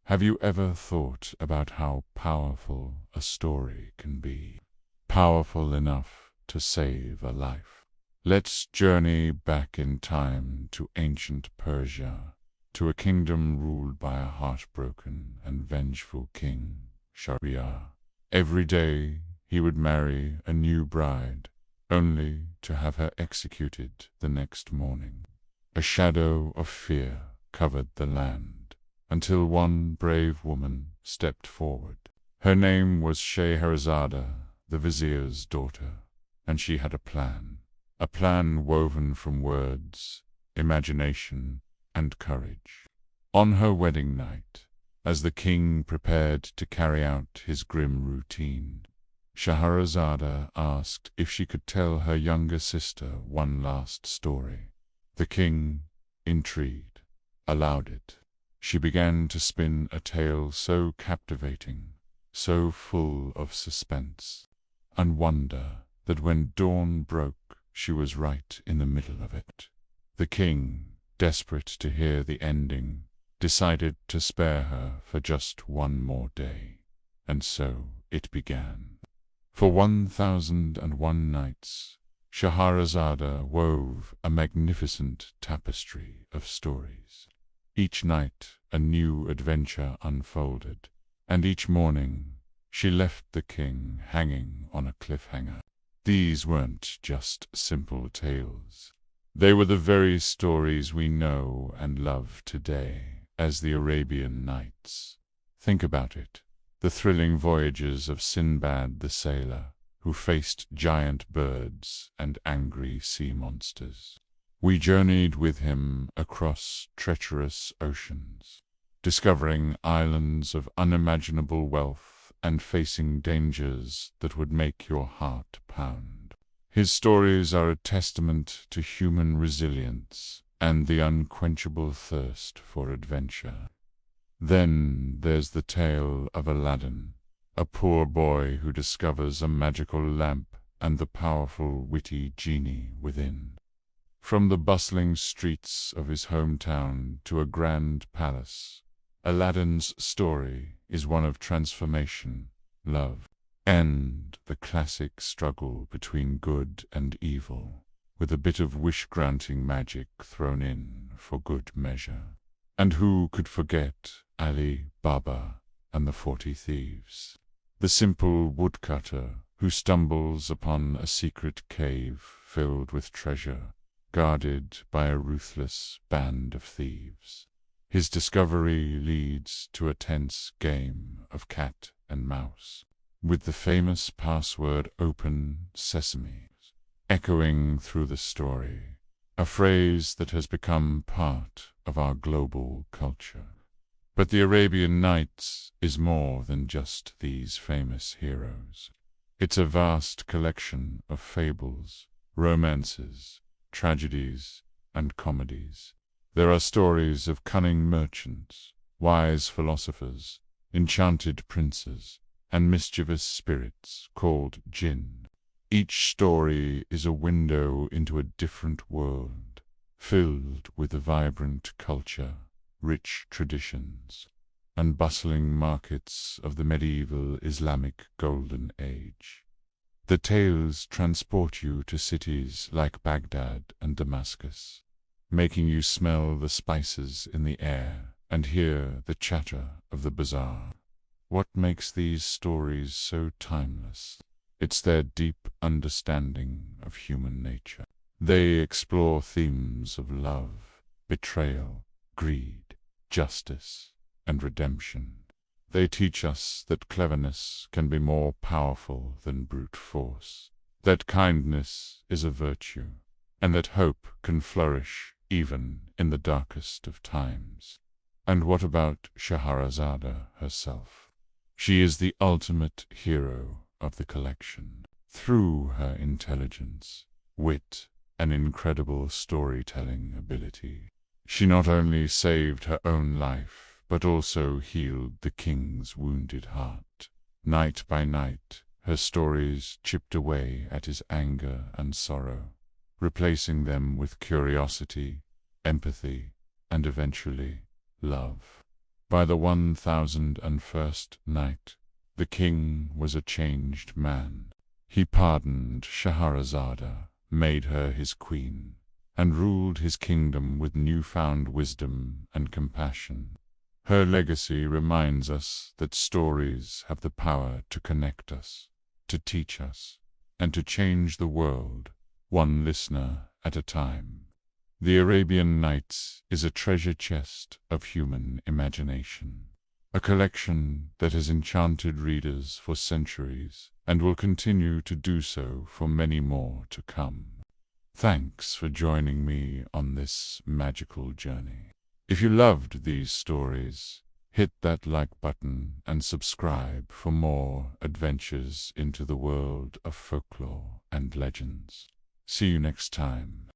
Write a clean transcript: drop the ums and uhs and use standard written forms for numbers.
Have you ever thought about how powerful a story can be? Powerful enough to save a life. Let's journey back in time to ancient Persia, to a kingdom ruled by a heartbroken and vengeful king, Scheherazade. Every day he would marry a new bride, only to have her executed the next morning. A shadow of fear covered the land, until one brave woman stepped forward. Her name was Scheherazade, the vizier's daughter, and she had a plan woven from words, imagination, and courage. On her wedding night, as the king prepared to carry out his grim routine, Scheherazade asked if she could tell her younger sister one last story. The king, intrigued, allowed it. She began to spin a tale so captivating, so full of suspense and wonder, that when dawn broke, she was right in the middle of it. The king, desperate to hear the ending, decided to spare her for just one more day, and so it began. For 1001 nights, Scheherazade wove a magnificent tapestry of stories. Each night a new adventure unfolded, and each morning she left the king hanging on a cliffhanger. These weren't just simple tales. They were the very stories we know and love today as the Arabian Nights. Think about it. The thrilling voyages of Sinbad the sailor, who faced giant birds and angry sea monsters. We journeyed with him across treacherous oceans, discovering islands of unimaginable wealth and facing dangers that would make your heart pound. His stories are a testament to human resilience and the unquenchable thirst for adventure. Then there's the tale of Aladdin, a poor boy who discovers a magical lamp and the powerful, witty genie within. From the bustling streets of his hometown to a grand palace, Aladdin's story is one of transformation, love, and the classic struggle between good and evil, with a bit of wish-granting magic thrown in for good measure. And who could forget Ali Baba and the 40 Thieves? The simple woodcutter who stumbles upon a secret cave filled with treasure, guarded by a ruthless band of thieves. His discovery leads to a tense game of cat and mouse, with the famous password "Open Sesame" echoing through the story, a phrase that has become part of our global culture. But the Arabian Nights is more than just these famous heroes. It's a vast collection of fables, romances, tragedies, and comedies. There are stories of cunning merchants, wise philosophers, enchanted princes, and mischievous spirits called jinn. Each story is a window into a different world, filled with a vibrant culture, rich traditions, and bustling markets of the medieval Islamic Golden Age. The tales transport you to cities like Baghdad and Damascus, making you smell the spices in the air and hear the chatter of the bazaar. What makes these stories so timeless? It's their deep understanding of human nature. They explore themes of love, betrayal, greed, justice, and redemption. They teach us that cleverness can be more powerful than brute force, that kindness is a virtue, and that hope can flourish even in the darkest of times. And what about Scheherazade herself? She is the ultimate hero of the collection. Through her intelligence, wit, and incredible storytelling ability, she not only saved her own life, but also healed the king's wounded heart. Night by night, her stories chipped away at his anger and sorrow, replacing them with curiosity, empathy, and eventually love. By the 1001st night, the king was a changed man. He pardoned Scheherazade, made her his queen, and ruled his kingdom with newfound wisdom and compassion. Her legacy reminds us that stories have the power to connect us, to teach us, and to change the world, one listener at a time. The Arabian Nights is a treasure chest of human imagination, a collection that has enchanted readers for centuries and will continue to do so for many more to come. Thanks for joining me on this magical journey. If you loved these stories, hit that like button and subscribe for more adventures into the world of folklore and legends. See you next time.